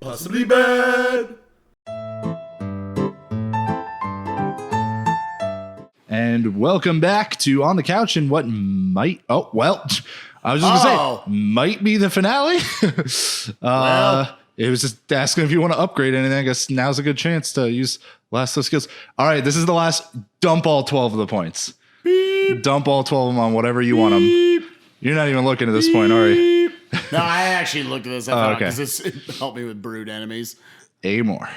Possibly bad. And welcome back to On the Couch and what might... Oh, well, I was just going to say, might be the finale. It was just asking if you want to upgrade anything. I guess now's a good chance to use last of skills. All right, this is the last. Dump all 12 of the points. Beep. Dump all 12 of them on whatever you want them. You're not even looking at this point, are you? No, I actually looked at this. I thought because it helped me with brood enemies. A more.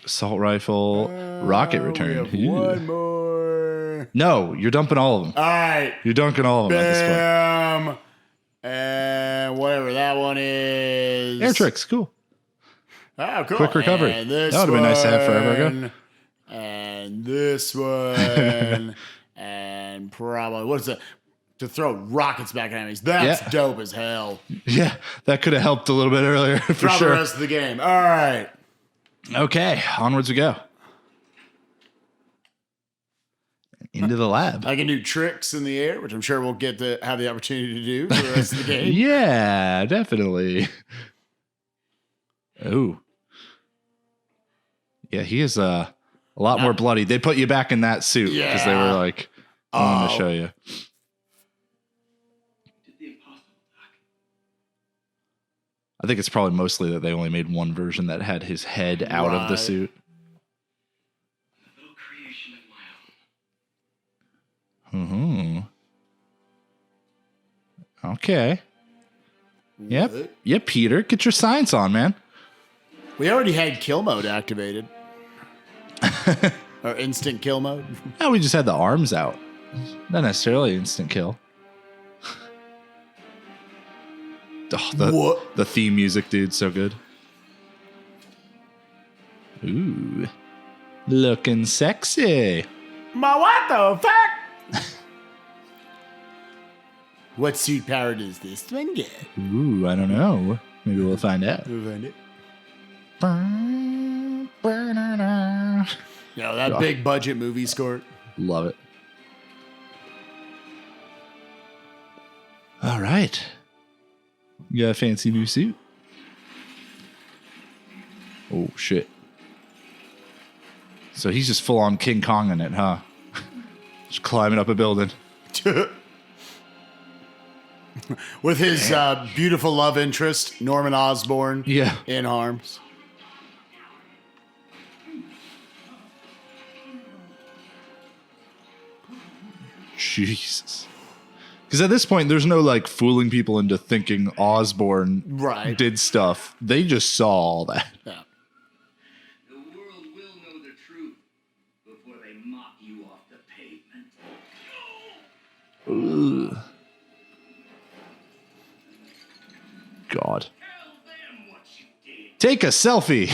Assault rifle, rocket return. We have one more. No, you're dumping all of them. All right. You're dunking all of them at this point. And whatever that one is. Air tricks, cool. Oh, cool. Quick recovery. And this that would have been nice to have forever ago. And this one. And probably, what is it? To throw rockets back at enemies. That's dope as hell. Yeah, that could have helped a little bit earlier for sure. The rest of the game. All right. Okay, onwards we go. Into the lab. I can do tricks in the air, which I'm sure we'll get to have the opportunity to do for the rest of the game. Yeah, definitely. Oh. Yeah, he is a lot more bloody. They put you back in that suit because they were like, I wanted to show you. I think it's probably mostly that they only made one version that had his head out of the suit. A little creation of my own. Okay. Yep. Yep, Peter. Get your science on, man. We already had kill mode activated. Or instant kill mode. No, we just had the arms out. Not necessarily instant kill. Oh, the theme music, dude, so good. Ooh. Looking sexy. My what the fuck? What suit power does this one get? Ooh, I don't know. Maybe we'll find out. We'll find it. That big budget movie score. Love it. All right. You got a fancy new suit? Oh, shit. So he's just full on King Kong in it, huh? Just climbing up a building. With his beautiful love interest, Norman Osborn, in arms. Jesus. Because at this point, there's no like fooling people into thinking Osborn did stuff. They just saw all that. Yeah. The world will know the truth before they mop you off the pavement. Ugh. God. Take a selfie.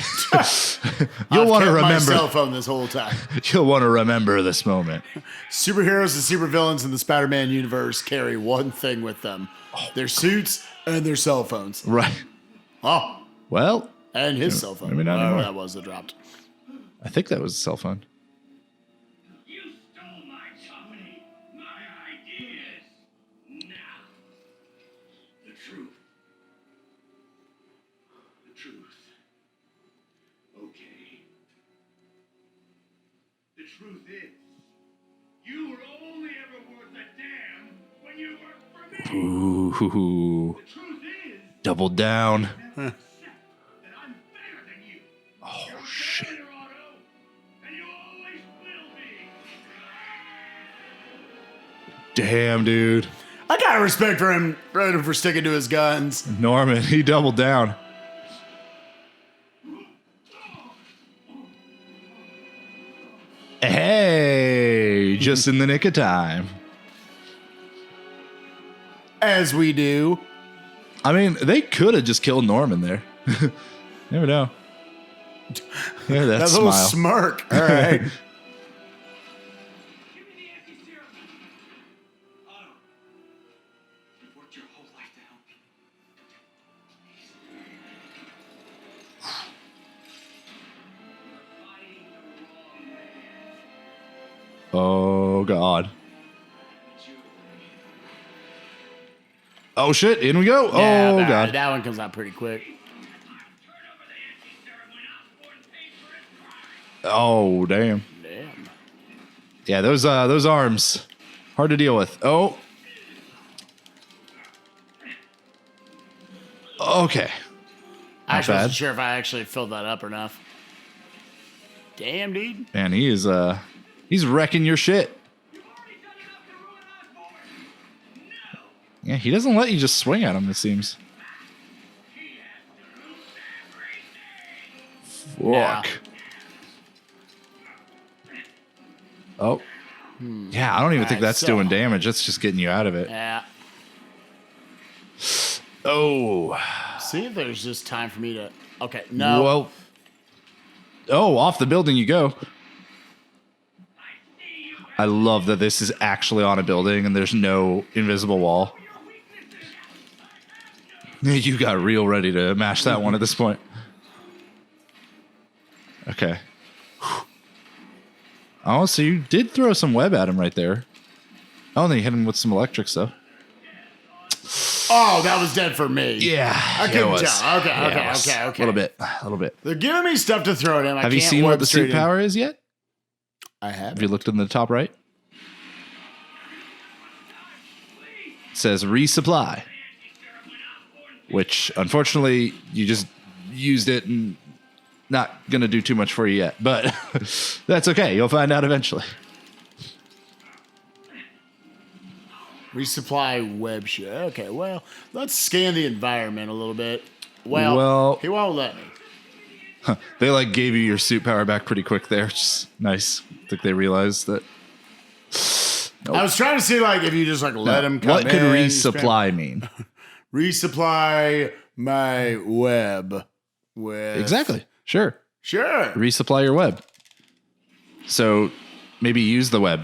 You'll want to remember. My cell phone this whole time. You'll want to remember this moment. Superheroes and supervillains in the Spider-Man universe carry one thing with them: their suits and their cell phones. Right. Oh. Well. And his cell phone. Maybe not anymore. That was that dropped. I think that was a cell phone. You stole my company, my ideas. Now, the truth. Okay. The truth is, you were only ever worth a damn when you worked for me. Ooh. The truth is, double down. that I'm better than you. Oh, You're shit. better, Otto, and you always will be. Damn, dude. I got respect for him for sticking to his guns. Norman, he doubled down. Hey, just in the nick of time. As we do. I mean, they could have just killed Norman there. Never know. Yeah, that little smile. smirk. All right. Oh, God. Oh, shit. In we go. Yeah, oh, God. That one comes out pretty quick. Oh, damn. Damn. Yeah, those arms, hard to deal with. Oh. Okay. I Not wasn't bad. sure if I actually filled that up or not. Damn, dude. Man, he's wrecking your shit. Yeah, he doesn't let you just swing at him, it seems. Yeah. Fuck. Oh. Yeah, I don't even think Alright, that's so- doing damage. That's just getting you out of it. Yeah. Oh. See if there's just time for me to. Okay, no. Well. Oh, off the building you go. I love that this is actually on a building and there's no invisible wall. You got real ready to mash that one at this point. Okay. Oh, so you did throw some web at him right there. Oh, and then you hit him with some electric stuff. Oh, that was dead for me. Yeah. I it couldn't was. tell. Okay, Yeah, okay, it was. okay. A little bit. They're giving me stuff to throw at him. Have you seen what the suit power is yet? I have. Have you looked in the top right? It says resupply. Which, unfortunately, you just used it and not going to do too much for you yet. But that's okay. You'll find out eventually. Resupply web shit. Okay, well, let's scan the environment a little bit. Well, Well- he won't let me. They like gave you your suit power back pretty quick there. Just nice. I think they realized that. I was trying to see like if you just like let him come What could in, resupply mean? resupply my web with Exactly. Sure. Sure. Resupply your web. So maybe use the web.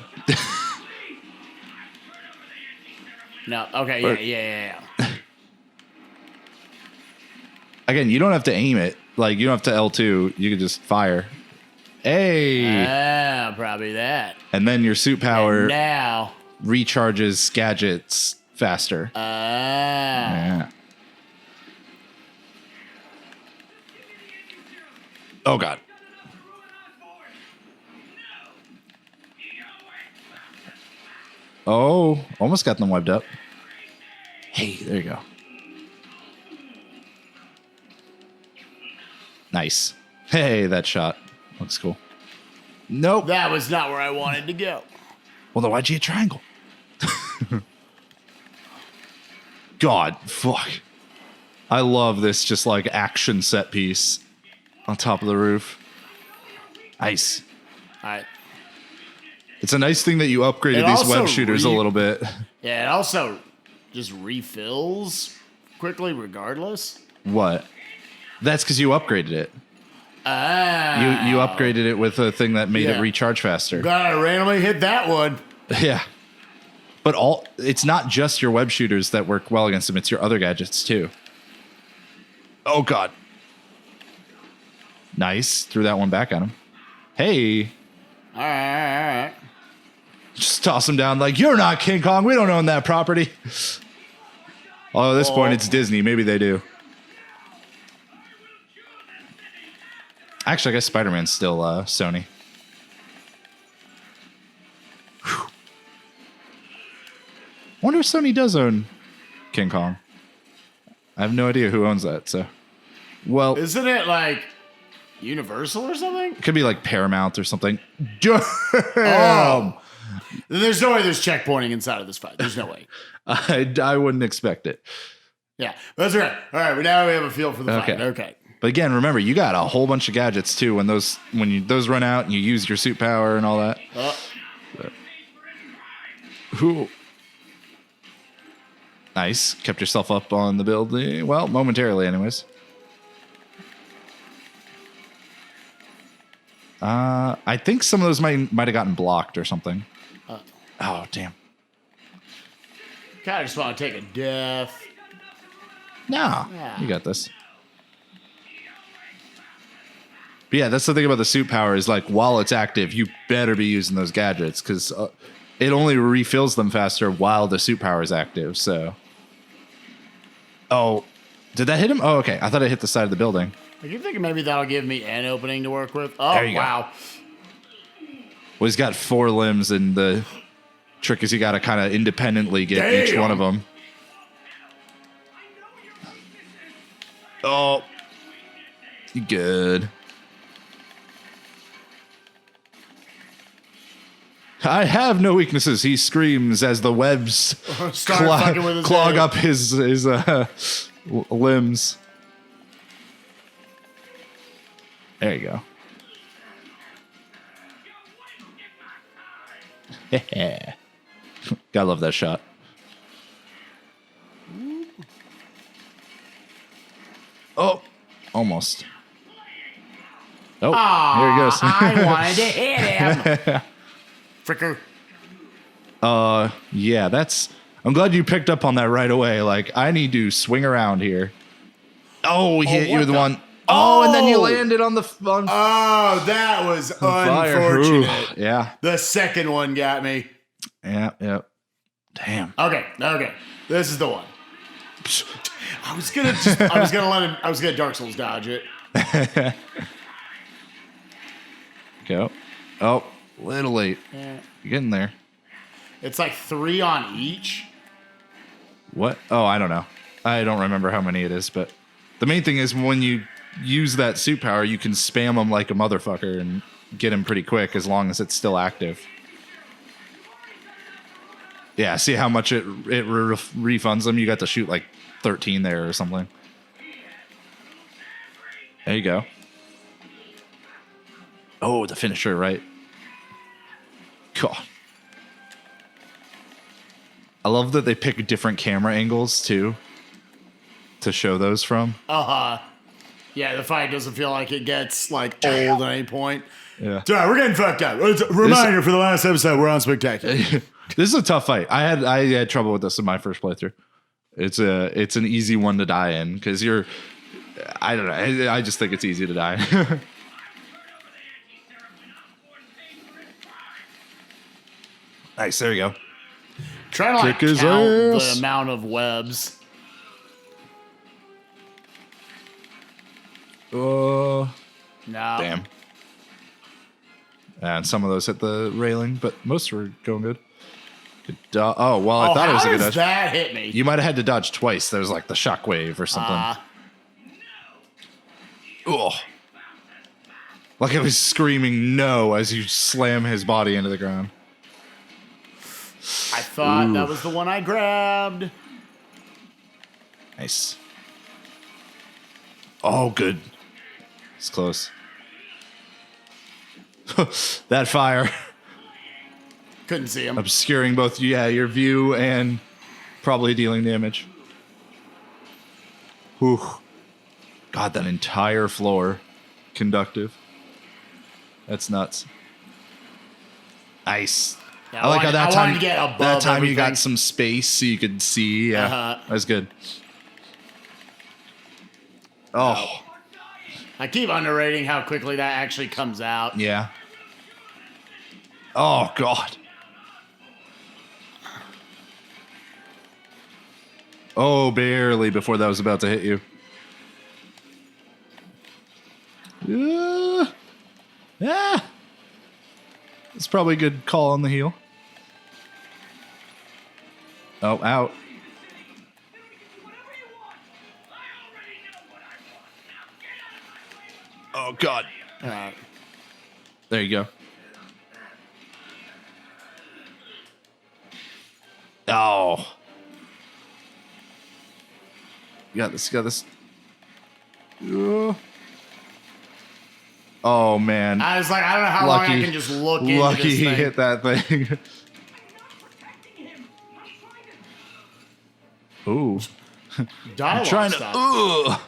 No. Okay. Yeah. Again, you don't have to aim it. Like, you don't have to L2. You can just fire. Hey! Ah, probably that. And then your suit power Now. recharges gadgets faster. Ah. Yeah. Oh, God. Oh, almost got them webbed up. Hey, there you go. Nice. Hey, that shot looks cool. Nope. That was not where I wanted to go. Well, then why'd you hit triangle? God, fuck. I love this just like action set piece on top of the roof. Nice. All right. It's a nice thing that you upgraded It these also web shooters a little bit. Yeah, it also just refills quickly regardless. What? That's because you upgraded it. Ah. You upgraded it with a thing that made it Yeah. recharge faster. God, I randomly hit that one. Yeah. But it's not just your web shooters that work well against them, it's your other gadgets too. Oh, God. Nice. Threw that one back at him. Hey. All right. Just toss him down like, you're not King Kong. We don't own that property. Although at this point, it's Disney. Maybe they do. Actually, I guess Spider-Man's still Sony. Whew. I wonder if Sony does own King Kong. I have no idea who owns that. So, well, Isn't it like Universal or something? it could be like Paramount or something. Then there's no way there's checkpointing inside of this fight. There's no way. I wouldn't expect it. Yeah, that's right. All right, but now we have a feel for the fight. Okay. Okay. But again, remember, you got a whole bunch of gadgets too when those run out and you use your suit power and all that. Who? Nice. Kept yourself up on the building. Well, momentarily, anyways. I think some of those might have gotten blocked or something. Oh, damn. Kind of just want to take a death. No, Yeah. you got this. But yeah, that's the thing about the suit power is like while it's active, you better be using those gadgets because it only refills them faster while the suit power is active. So, oh, did that hit him? Oh, okay. I thought it hit the side of the building. I keep thinking maybe that'll give me an opening to work with. Oh, There you go. wow. Well, he's got 4 limbs, and the trick is you got to kind of independently get each Damn. one of them. Oh, you good. I have no weaknesses, he screams as the webs Start fucking with his clog head. up his limbs. There you go. Gotta love that shot. Oh, almost. Oh, here he goes. I wanted to hit him. Fricker. Yeah, that's. I'm glad you picked up on that right away. Like, I need to swing around here. Oh, he hit you what with the- one. Oh, and then you Oh! landed on the on Oh, that was fire. unfortunate. Ooh, yeah, The second one got me. yeah. Damn. Okay. This is the one. I was gonna Dark Souls dodge it. Go. Oh, a little late. Yeah. You're getting there. It's like 3 on each. What? Oh, I don't know. I don't remember how many it is, but the main thing is when you use that suit power, you can spam them like a motherfucker and get him pretty quick as long as it's still active. Yeah, see how much it refunds them? You got to shoot like 13 there or something. There you go. Oh, the finisher, right? God. I love that they pick different camera angles too to show those from. Yeah, the fight doesn't feel like it gets like old at any point. Yeah. It's all right, we're getting fucked up. It's a reminder for the last episode, we're on Spectacular. This is a tough fight. I had trouble with this in my first playthrough. It's an easy one to die in because I don't know. I just think it's easy to die. Nice. There you go. Trying to like Kick his count ass. the amount of webs. Oh, No. damn. And some of those hit the railing, but most were going good. Good oh, well, I thought it was a how good does dodge. that hit me? You might have had to dodge twice. There was like the shockwave or something. Oh. Like it was screaming no as you slam his body into the ground. I thought that was the one I grabbed. Nice. Oh, good. It's close. That fire Couldn't see him. obscuring both your view and probably dealing damage. Whew. God, that entire floor conductive. That's nuts. Nice. Yeah, I like how that I time wanted to get above that time you everything. got some space so you could see. Yeah, Uh-huh. that's good. Oh, I keep underrating how quickly that actually comes out. yeah. Oh God. Oh, barely before that was about to hit you. Yeah. It's probably a good call on the heel. Oh, out. Oh, God. All right. There you go. Oh. You got this. You got this. Oh, man. I was like, I don't know how long I can just look into Lucky this he thing. hit that thing. Ooh. Dialogue Trying to. stuff. Ugh.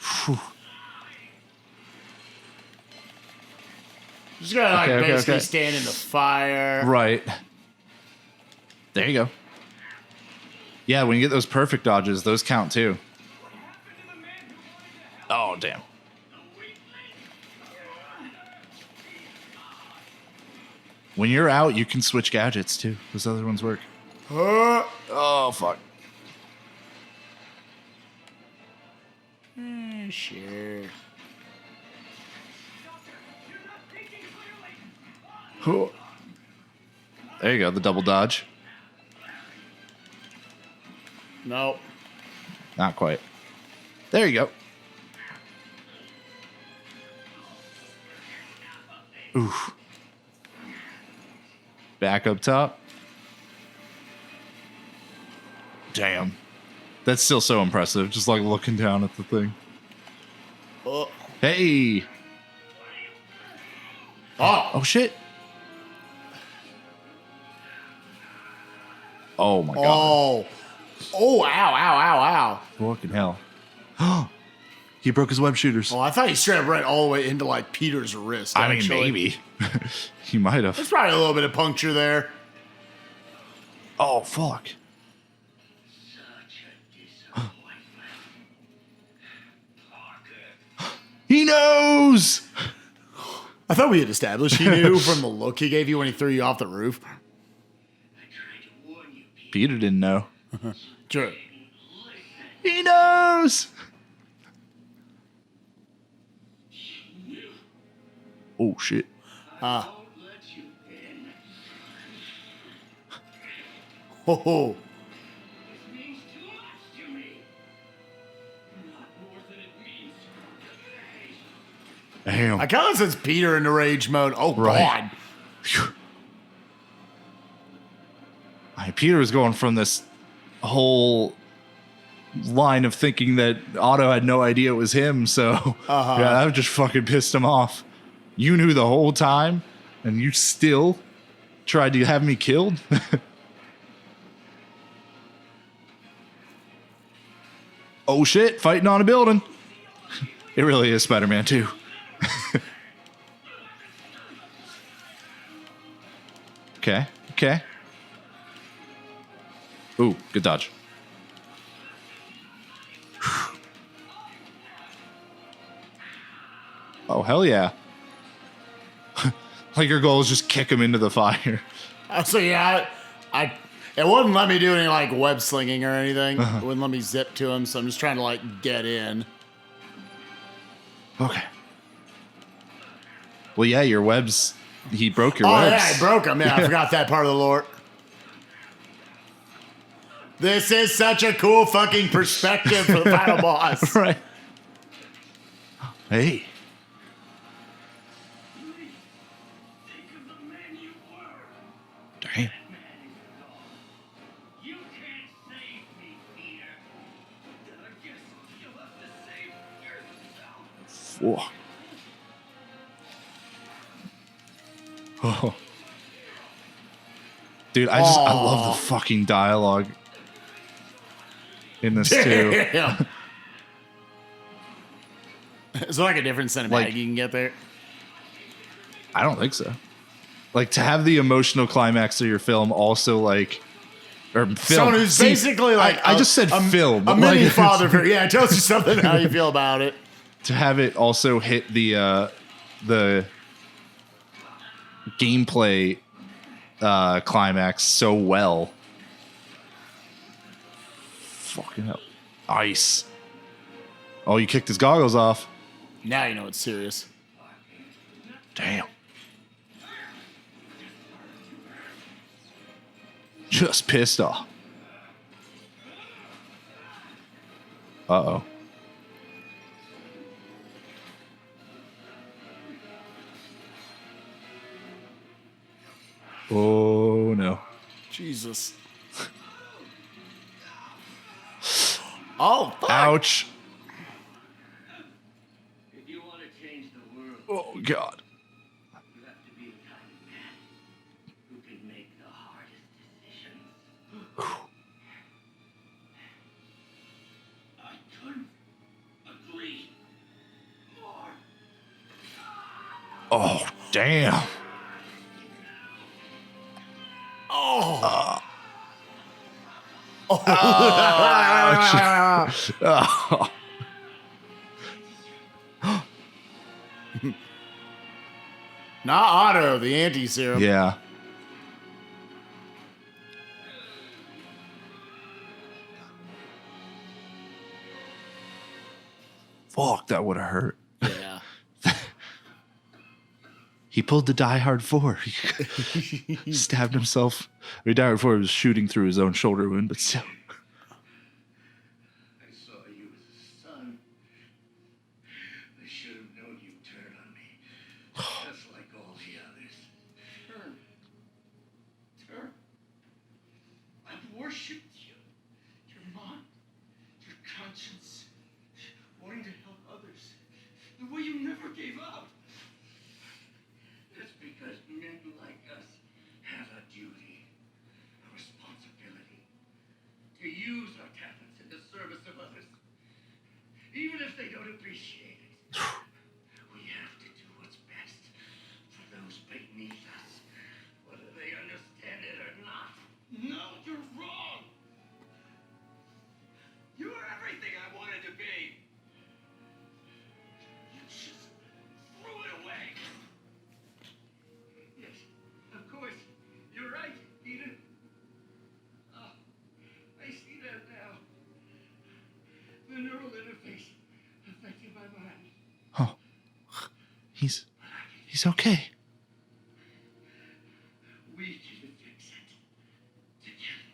Phew. Just gotta like Okay, basically okay. stand in the fire. Right. There you go. Yeah, when you get those perfect dodges, those count too. Oh, damn. When you're out, you can switch gadgets too. Those other ones work. Oh, fuck. Sure. There you go, the double dodge. Nope. Not quite. There you go. Oof. Back up top. Damn. That's still so impressive. Just like looking down at the thing. Oh. Hey. Oh, shit. Oh, my God. Oh. Oh, ow, ow, ow, ow. Fucking hell. He broke his web shooters. Oh, I thought he straight up ran all the way into like Peter's wrist. I mean, actually. maybe. He might have. There's probably a little bit of puncture there. Oh, fuck. He knows! I thought we had established he knew from the look he gave you when he threw you off the roof. Peter didn't know. True. He knows! Oh, shit. Oh. Damn. I kind of sense Peter into rage mode. Oh, Right. God. Peter was going from this whole line of thinking that Otto had no idea it was him, so yeah, that just fucking pissed him off. You knew the whole time, and you still tried to have me killed? Oh shit, fighting on a building. It really is Spider-Man 2. Okay, okay. Ooh, good dodge. Oh, hell yeah. Like your goal is just kick him into the fire. So yeah, it wouldn't let me do any like web slinging or anything. It wouldn't let me zip to him, so I'm just trying to like get in. Okay. Well, yeah, your webs. He broke your Oh webs. yeah, I broke him. Yeah, I forgot that part of the lore. This is such a cool fucking perspective for the final boss. Right. Hey. Damn. You can't save me, Peter. I guess you'll have to save yourself. Whoa. Oh. Dude, I love the fucking dialogue in this too. Damn. Is there like a different cinematic Like- you can get there? I don't think so. Like to have the emotional climax of your film also like or film. Someone who's basically like I just said film. A Like, mini it's- father figure. Yeah, it tells you something how you feel about it. to have it also hit the gameplay climax so well. Fucking hell. Ice. Oh, you kicked his goggles off. Now you know it's serious. Damn. Just pissed off. Uh-oh. Oh, no. Jesus. Oh, fuck. Ouch. If you want to change the world, Oh, God. you have to be the kind of man who can make the hardest decisions. I couldn't agree more. Oh, damn. Oh. Ouch. Oh. Not Otto, the anti-serum. Yeah. Fuck, that would have hurt. Yeah. He pulled the Die Hard 4. He stabbed himself. I mean, Die Hard 4 was shooting through his own shoulder wound, but still. I saw you as a son. I should have known you'd turn on me. Just like all the others. Turn. Turn. I've worshipped you. Your mind. Your conscience. Wanting to help others. The way you never gave up. That's because men like us have a duty. A responsibility. To use our talents in the service of others. Even if they don't appreciate it. We have to do what's best for those beneath us. Whether they understand it or not. No, you're wrong. You are everything I wanted to be. You just threw it away. Yes, of course. You're right, Eden. Oh, I see that now. The neural interface affected my mind. Oh. He's okay. We can fix it. Together.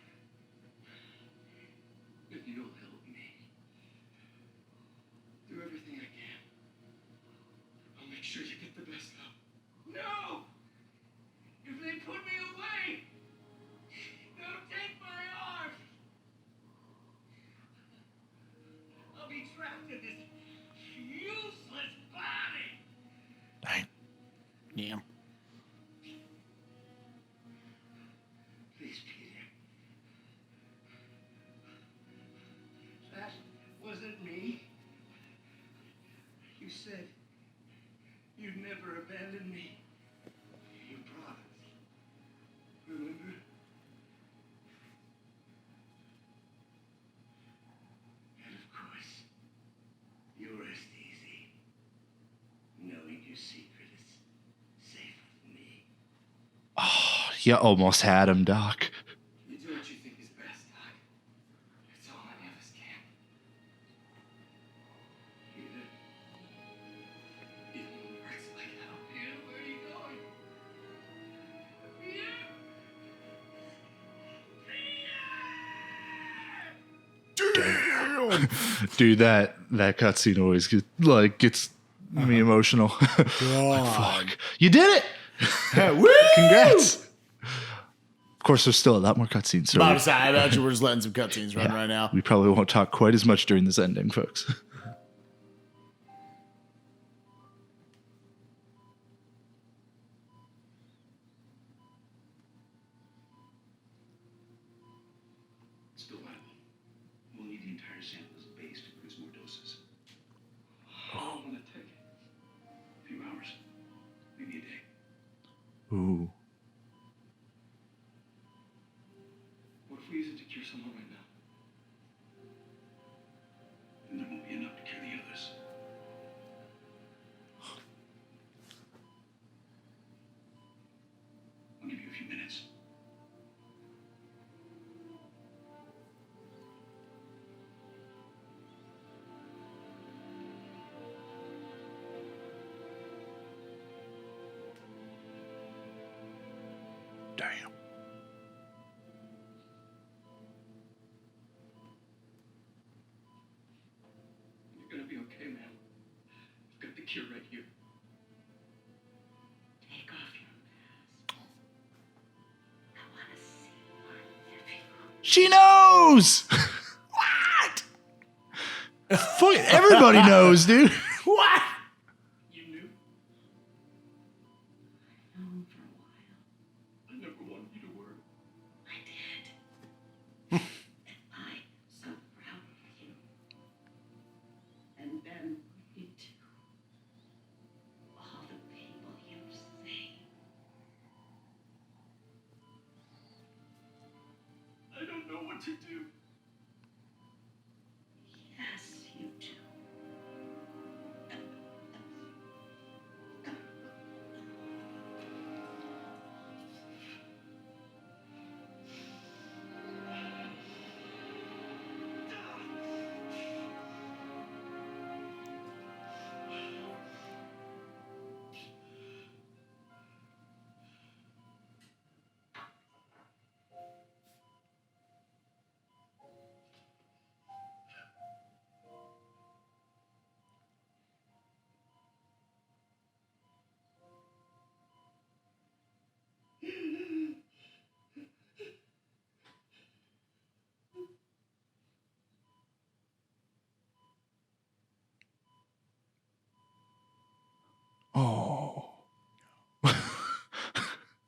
If you'll help me. Do everything I can. I'll make sure you get the best help. No! If they put me away! Don't take my arm! I'll be trapped in this useless body! Dang. Yeah. Please, Peter. That wasn't me. You said you'd never abandon me. You promised. Remember? And of course, you rest easy. Knowing your secret is safe with me. Oh, you almost had him, Doc. You do what you think is best, Doc. It's all any of us can. Peter. It hurts like hell. Peter, where are you going? Peter! Dude, that cutscene always gets me emotional. God. Fuck. You did it! Woo! Congrats. Of course, there's still a lot more cutscenes. So Bob, I bet you we're just letting some cutscenes run right now. we probably won't talk quite as much during this ending, folks. Still viable. We'll need the entire sample as a base to produce more doses. How long will it take? A few hours. Maybe a day. Ooh. What if we use it to cure someone right now? Then there won't be enough to cure the others. I'll give you a few minutes. Damn. You're gonna be okay, man. I've got the cure right here. Take off your mask. I want to see our nephew. She knows! What? Fuck, everybody knows, dude. What? You knew? Known for a while. I never wanted you to worry. I did. And I'm so proud of you. And Ben, you too. All the people you've saved. I don't know what to do. Yes, you do.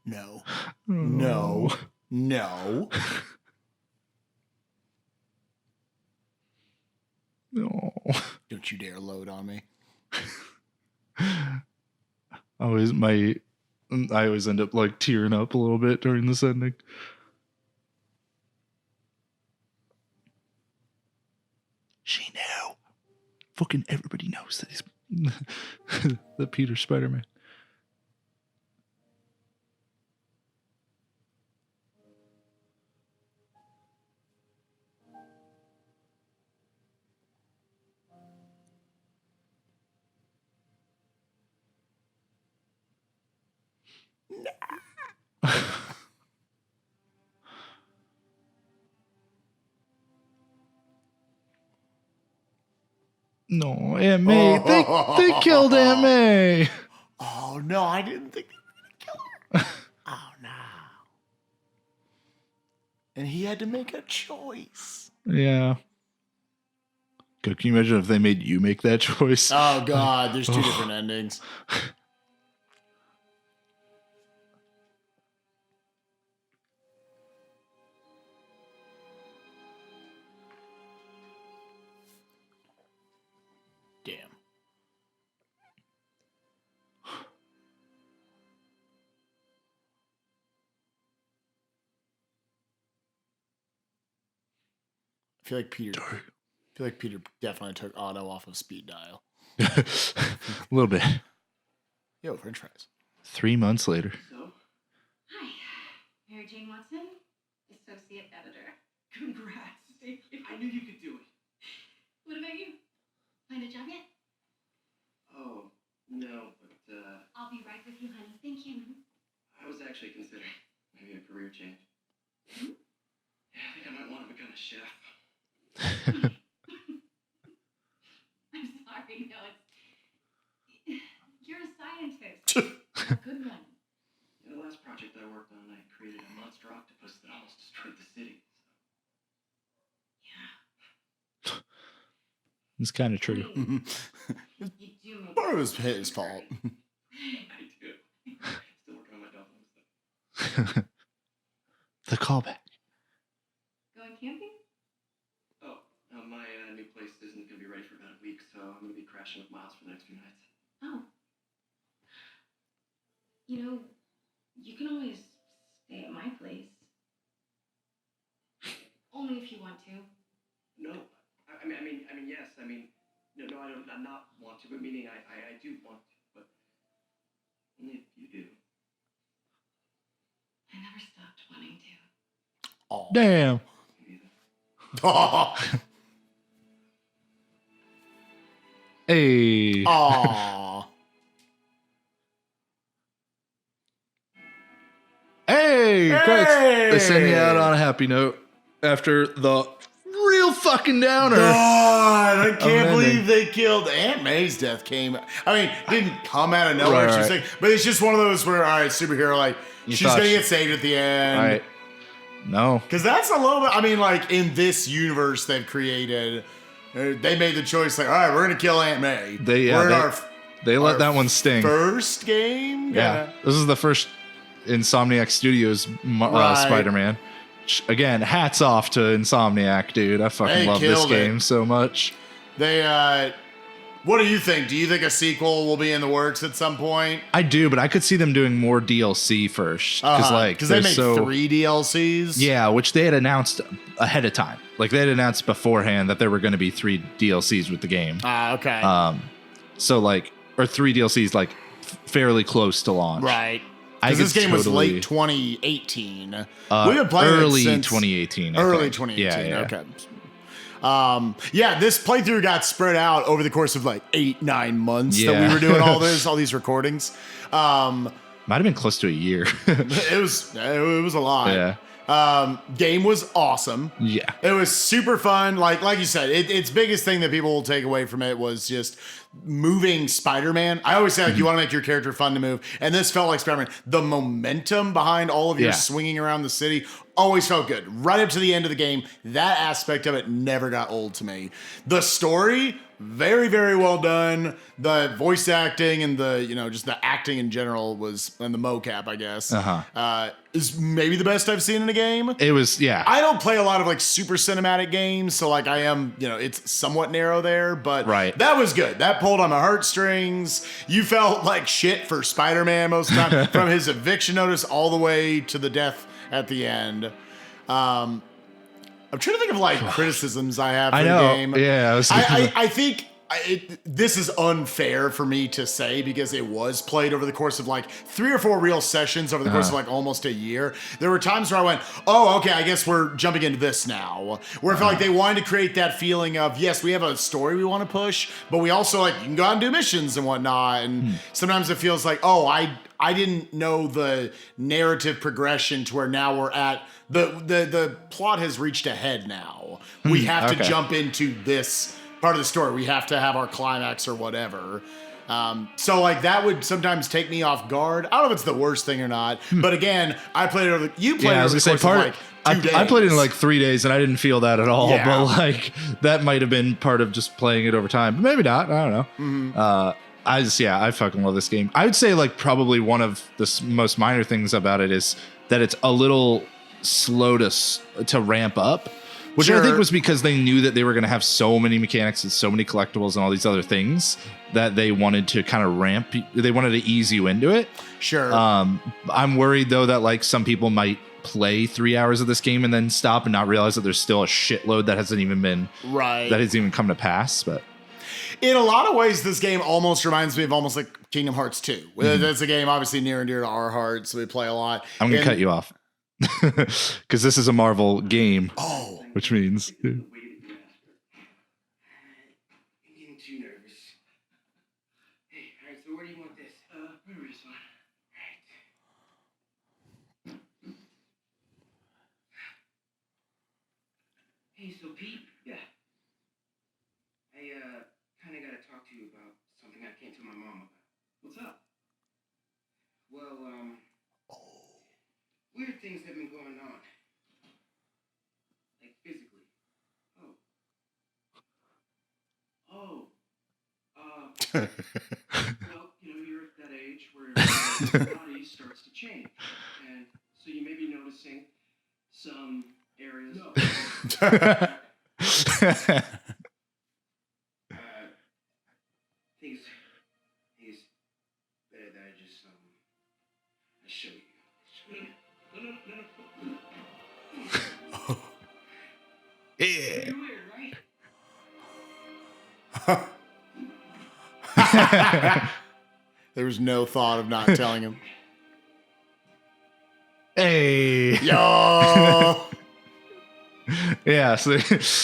No. No. No. No. Don't you dare load on me. I always end up like tearing up a little bit during this ending. She knew. Fucking everybody knows that he's the Peter Spider-Man. No, Aunt May. They killed Aunt May. Oh, no, I didn't think they were going to kill her. Oh, no. And he had to make a choice. Yeah. God, can you imagine if they made you make that choice? Oh, God, there's two different endings. Damn. I feel like Peter definitely took Otto off of speed dial. A little bit. Yo, French fries. 3 months later. So, Hi, Mary Jane Watson, associate editor. congrats. Thank you. I knew you could do it. What about you? Find a job yet? Oh, no, but I'll be right with you, honey. Thank you. I was actually considering maybe a career change. Yeah, I think I might want to become a chef. I'm sorry, no, it's... You're a scientist. A good one. In the last project I worked on, I created a monster octopus that almost destroyed the city. Yeah. It's kind of true. You do make Part of it was his fault. I do. Still working on my dolphins, though. The callback. Going camping? Oh, my new place isn't going to be ready for about a week, so I'm going to be crashing with Miles for the next few nights. Oh. You know, you can always stay at my place. Only if you want to. No, I mean, yes. I mean, no, I don't. I'm not want to, but meaning I do want to, but only if you do. I never stopped wanting to. Oh. Damn. Me either. Hey. Aw. Hey. Credits. Hey! They send you out on a happy note after the real fucking downer. God, I can't Amending. believe they killed Aunt May's death came. I mean, didn't come out of nowhere. Right, She was right. saying, but it's just one of those where, all right, superhero, like, You she's thought gonna she- get saved at the end. All right. No. Because that's a little bit, I mean, like, in this universe they've created, they made the choice, like, all right, we're gonna kill Aunt May. We're in our They let our that one sting. first game. Yeah. This is the first Insomniac Studios Right. Spider-Man. Again, hats off to Insomniac, dude. I fucking They love this killed it. game so much. They, what do you think? Do you think a sequel will be in the works at some point? I do, but I could see them doing more DLC first. Because they made so 3 DLCs. yeah, which they had announced ahead of time. Like they had announced beforehand that there were going to be 3 DLCs with the game. Okay. So like, or 3 DLCs like fairly close to launch. Right. I Because this could game was totally- late 2018. We've been playing early it since 2018. I early think. 2018. Yeah. Okay. Yeah, this playthrough got spread out over the course of like 8-9 months that Yeah. we were doing all these recordings. Might have been close to a year. It was a lot. Yeah. Game was awesome. Yeah. It was super fun. Like you said, its biggest thing that people will take away from it was just moving Spider-Man. I always say like you want to make your character fun to move, and this felt like Spider-Man. The momentum behind all of your Yeah. swinging around the city always felt good. Right up to the end of the game, that aspect of it never got old to me. The story Very, very well done. The voice acting and the, just the acting in general and the mocap, I guess, is maybe the best I've seen in a game. It was, yeah. I don't play a lot of like super cinematic games, so like I am, it's somewhat narrow there, but that was good. That pulled on my heartstrings. You felt like shit for Spider-Man most of the time, from his eviction notice all the way to the death at the end. I'm trying to think of like criticisms I have for the game. Yeah, I think this is unfair for me to say because it was played over the course of like 3 or 4 real sessions over the course of like almost a year. There were times where I went, oh, okay, I guess we're jumping into this now. Where I felt like they wanted to create that feeling of, yes, we have a story we want to push, but we also like, you can go out and do missions and whatnot. And sometimes it feels like, oh, I didn't know the narrative progression to where now we're at the plot has reached a head now. We have to jump into this part of the story. We have to have our climax or whatever. So like that would sometimes take me off guard. I don't know if it's the worst thing or not, but again, I played it over. You played it over the course of like 2 days. I played it in like 3 days and I didn't feel that at all. Yeah. But like that might have been part of just playing it over time. Maybe not. I don't know. I fucking love this game. I would say like probably one of the most minor things about it is that it's a little slow to ramp up, which I think was because they knew that they were going to have so many mechanics and so many collectibles and all these other things that they wanted to kind of they wanted to ease you into it. Sure. I'm worried though that like some people might play 3 hours of this game and then stop and not realize that there's still a shitload that hasn't even come to pass. But in a lot of ways, this game almost reminds me of almost like Kingdom Hearts 2. That's a game obviously near and dear to our hearts. So we play a lot. I'm going to cut you off because this is a Marvel game. Oh, which means. I'm getting too nervous. Hey, all right, so where do you want this? Where is one? Right. Hey, so Pete? Yeah. I, kind of got to talk to you about something I can't tell my mom about. What's up? Well, weird things have been going on. Like physically. Well, you're at that age where your body starts to change. And so you may be noticing some areas. No. Things better that I just, I show you. No. Yeah. You're weird, right? there was no thought of not telling him. Hey. Yo. Yeah, so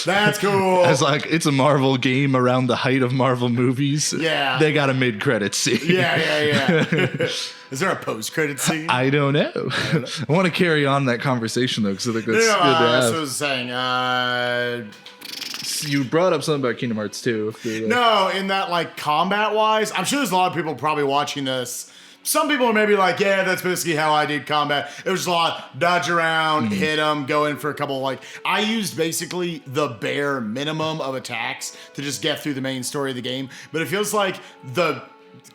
That's cool. It's like it's a Marvel game around the height of Marvel movies. Yeah. They got a mid-credit scene. Yeah. Is there a post-credit scene? I don't know. I want to carry on that conversation though, because I think that's good to that's have. what I was saying. You brought up something about Kingdom Hearts 2. No, in that like combat-wise, I'm sure there's a lot of people probably watching this. Some people are maybe like, yeah, that's basically how I did combat. It was just a lot dodge around, hit them, go in for a couple like I used basically the bare minimum of attacks to just get through the main story of the game. But it feels like the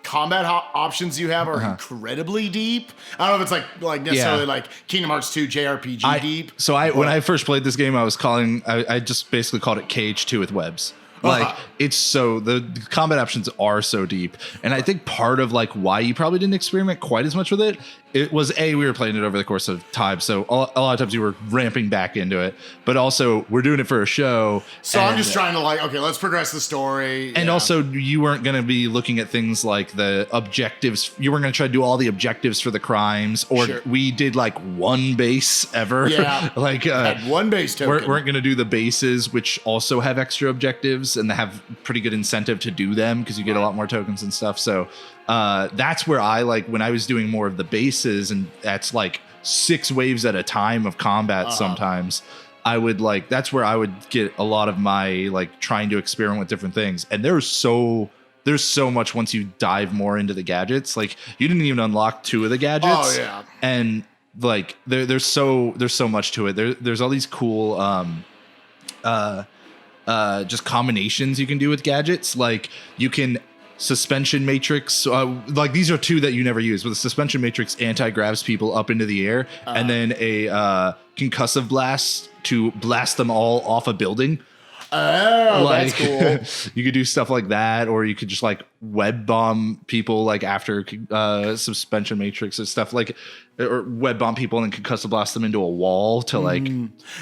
combat options you have are incredibly deep. I don't know if it's like necessarily like Kingdom Hearts 2 JRPG deep. So when I first played this game, I just basically called it KH2 with webs. Like it's so the combat options are so deep, and I think part of like why you probably didn't experiment quite as much with it was we were playing it over the course of time, so a lot of times you were ramping back into it, but also we're doing it for a show. So I'm just trying to like, okay, let's progress the story, and also you weren't going to be looking at things like the objectives. You weren't going to try to do all the objectives for the crimes, or we did like one base ever. Yeah, like had one base token. Weren't going to do the bases, which also have extra objectives and they have pretty good incentive to do them because you get a lot more tokens and stuff. So that's where I like when I was doing more of the bases, and that's like 6 waves at a time of combat. Sometimes I would like, that's where I would get a lot of my like trying to experiment with different things. And there's so much once you dive more into the gadgets. Like you didn't even unlock 2 of the gadgets. Oh yeah. And like there's so much to it. There's all these cool just combinations you can do with gadgets. Like you can suspension matrix. Like these are two that you never use. With the suspension matrix, anti-grabs people up into the air, and then a concussive blast to blast them all off a building. Oh, Like, that's cool. you could do stuff like that, or you could just like web bomb people like after suspension matrix and stuff like, or web bomb people and then concussive blast them into a wall to like.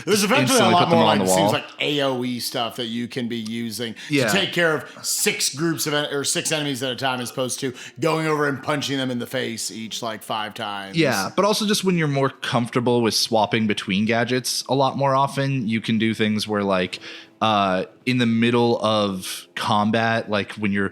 There's eventually a instantly lot put them more on like the it seems wall. like AOE stuff that you can be using Yeah. to take care of 6 groups of or 6 enemies at a time, as opposed to going over and punching them in the face each like 5 times. Yeah, but also just when you're more comfortable with swapping between gadgets a lot more often, you can do things where like in the middle of combat, like when you're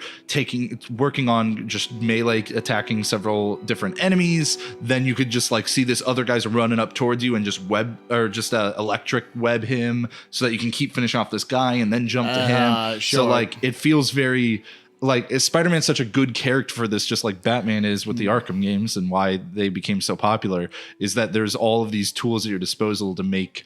working on just melee attacking several different enemies, then you could just like see this other guy's running up towards you and just electric web him so that you can keep finishing off this guy and then jump to him. Sure. So like it feels very like Spider-Man's such a good character for this, just like Batman is with the Arkham games, and why they became so popular is that there's all of these tools at your disposal to make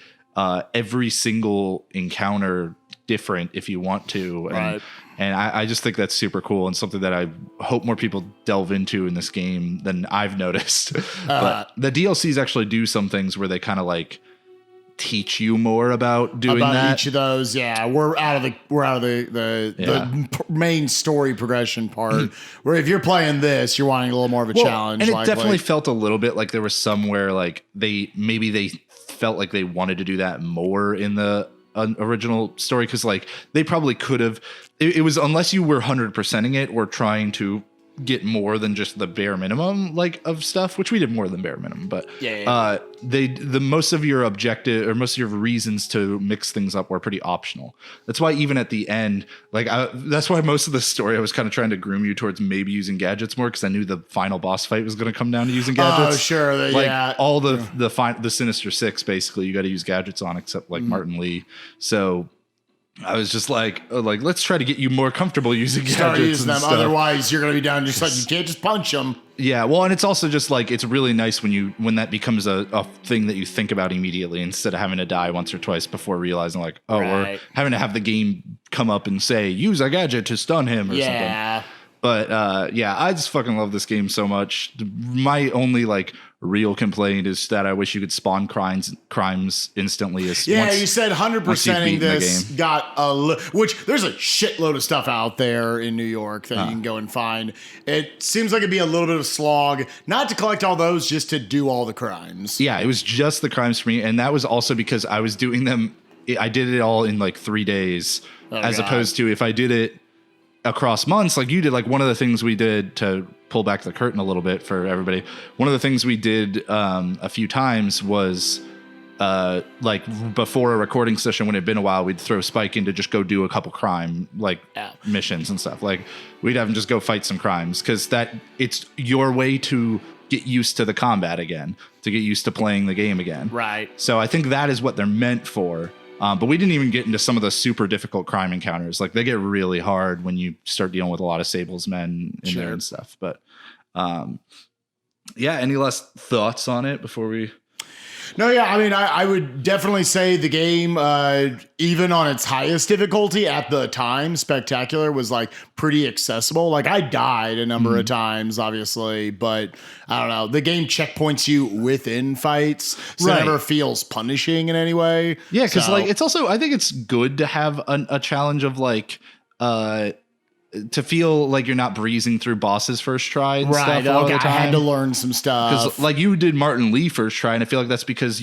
every single encounter different if you want to. Right. And I just think that's super cool and something that I hope more people delve into in this game than I've noticed. But the DLCs actually do some things where they kind of like teach you more about doing that. Each of those. Yeah, we're out of the main story progression part. Where if you're playing this, you're wanting a little more of a challenge. And it like, definitely felt a little bit like there was somewhere like they felt like they wanted to do that more in the original story, because like they probably could have. It was, unless you were 100%ing it or trying to get more than just the bare minimum like of stuff, which we did more than bare minimum, but the most of your objective or most of your reasons to mix things up were pretty optional. That's why even at the end, like that's why most of the story I was kind of trying to groom you towards maybe using gadgets more, because I knew the final boss fight was going to come down to using gadgets. Oh sure, Like all the Sinister Six, basically you got to use gadgets on, except like Martin Lee. So I was just like let's try to get you more comfortable using gadgets. Start using and them, stuff. otherwise you're gonna be down just like you can't just punch them. Yeah, well, and it's also just like it's really nice when that becomes a thing that you think about immediately, instead of having to die once or twice before realizing like, oh, we're having to have the game come up and say use a gadget to stun him or something. But I just fucking love this game so much. My only like real complaint is that I wish you could spawn crimes instantly. You said 100%ing this got which there's a shitload of stuff out there in New York that you can go and find. It seems like it'd be a little bit of a slog not to collect all those, just to do all the crimes. Yeah, it was just the crimes for me, and that was also because I was doing them. I did it all in like 3 days, opposed to if I did it across months like you did. Like one of the things we did, to pull back the curtain a little bit for everybody, one of the things we did a few times was like before a recording session, when it had been a while, we'd throw Spike in to just go do a couple crime missions and stuff. Like we'd have him just go fight some crimes, because it's your way to get used to the combat again, to get used to playing the game again. Right. So I think that is what they're meant for. But we didn't even get into some of the super difficult crime encounters. Like they get really hard when you start dealing with a lot of Sable's men in there and stuff. But any last thoughts on it before we... No, yeah, I mean, I would definitely say the game, even on its highest difficulty at the time, Spectacular, was like pretty accessible. Like I died a number of times, obviously, but I don't know. The game checkpoints you within fights, so it never feels punishing in any way. Yeah, because like it's also, I think it's good to have a challenge of like... to feel like you're not breezing through bosses first try and stuff all the time. I had to learn some stuff. Because like you did Martin Lee first try, and I feel like that's because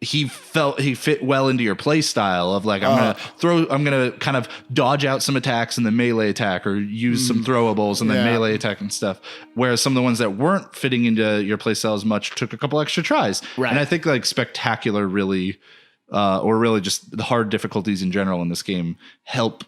he fit well into your play style of like, I'm gonna kind of dodge out some attacks and then melee attack, or use some throwables and then melee attack and stuff. Whereas some of the ones that weren't fitting into your play style as much took a couple extra tries. Right. And I think like Spectacular really, or really just the hard difficulties in general in this game help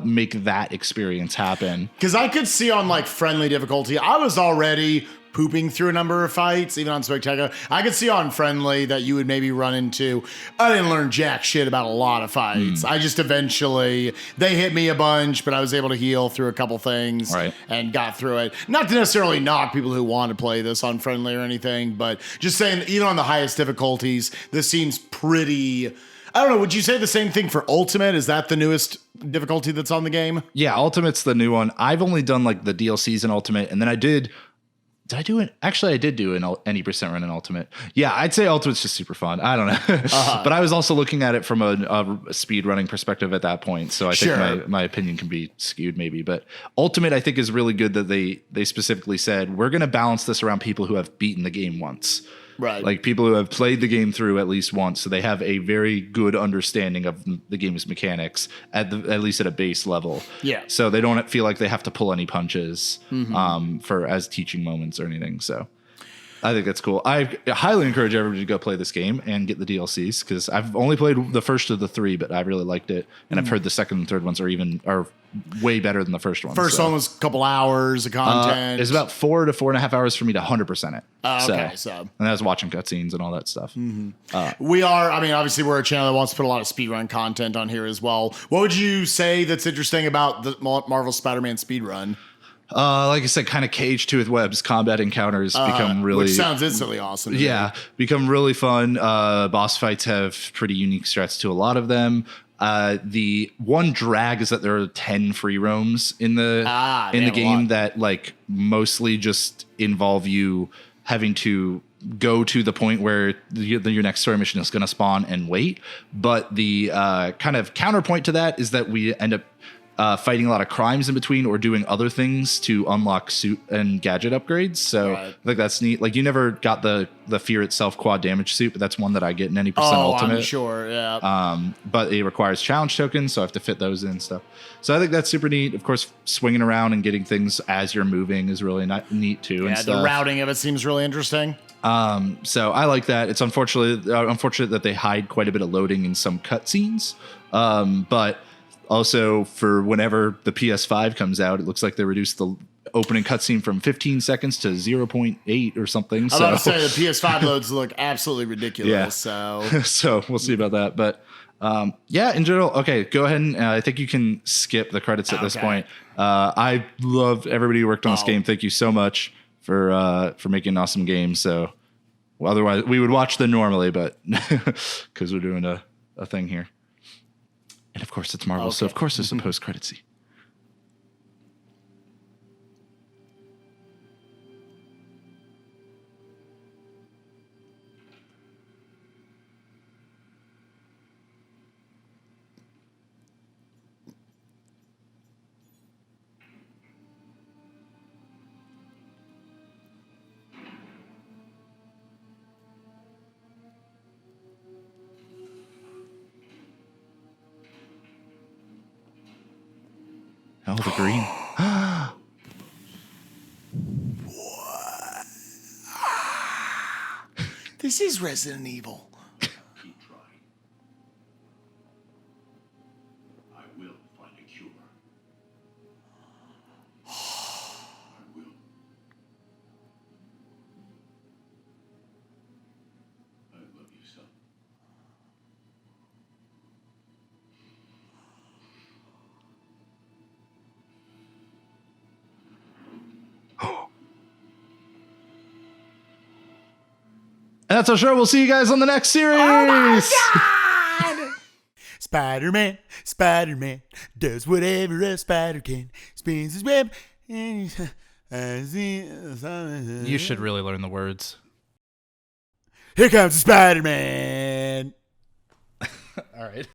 make that experience happen. Because I could see on like friendly difficulty, I was already pooping through a number of fights, even on Spectacular. I could see on friendly that you would maybe run into, I didn't learn jack shit about a lot of fights. I just eventually, they hit me a bunch, but I was able to heal through a couple things and got through it. Not to necessarily knock people who want to play this on friendly or anything, but just saying, even on the highest difficulties, this seems pretty... I don't know. Would you say the same thing for Ultimate? Is that the newest difficulty that's on the game? Yeah, Ultimate's the new one. I've only done like the DLCs in Ultimate, and then I did I do it? Actually, I did do an any percent run in Ultimate. Yeah, I'd say Ultimate's just super fun. I don't know. But I was also looking at it from a speed running perspective at that point. So I think my opinion can be skewed maybe. But Ultimate, I think, is really good that they specifically said, we're going to balance this around people who have beaten the game once. Right. Like people who have played the game through at least once, so they have a very good understanding of the game's mechanics at least at a base level. Yeah. So they don't feel like they have to pull any punches for as teaching moments or anything. So I think that's cool. I highly encourage everybody to go play this game and get the DLCs because I've only played the first of the three, but I really liked it, and I've heard the second and third ones are way better than the first one. First one was a couple hours of content. It's about 4 to 4.5 hours for me to 100% it. Okay, and I was watching cutscenes and all that stuff. We are, I mean, obviously we're a channel that wants to put a lot of speedrun content on here as well. What would you say that's interesting about the Marvel Spider-Man speedrun? Like I said, kind of caged to with webs, combat encounters become really... Which sounds instantly awesome. Yeah, become really fun. Boss fights have pretty unique strats to a lot of them. The one drag is that there are 10 free roams in the game that like mostly just involve you having to go to the point where your next story mission is going to spawn and wait. But the kind of counterpoint to that is that we end up fighting a lot of crimes in between or doing other things to unlock suit and gadget upgrades. So I think that's neat. Like you never got the Fear Itself quad damage suit, but that's one that I get in any percent Ultimate. I'm sure, yeah. But it requires challenge tokens, so I have to fit those in and stuff. So I think that's super neat. Of course, swinging around and getting things as you're moving is really neat too. Yeah, the routing of it seems really interesting. So I like that. It's unfortunate that they hide quite a bit of loading in some cutscenes. But also, for whenever the PS5 comes out, it looks like they reduced the opening cutscene from 15 seconds to 0.8 or something. I was about to say the PS5 loads look absolutely ridiculous. Yeah. So we'll see about that. But yeah, in general, okay, go ahead and I think you can skip the credits at this point. I love everybody who worked on this game. Thank you so much for making an awesome game. So otherwise, we would watch them normally, but because we're doing a thing here. And of course, it's Marvel, so of course there's a post-credit scene. Oh, the green. This is Resident Evil. Keep trying. I will find a cure. I will. I love you, son. And that's our show. We'll see you guys on the next series. Spider-Man does whatever a spider can. Spins his web. You should really learn the words. Here comes the Spider-Man. All right.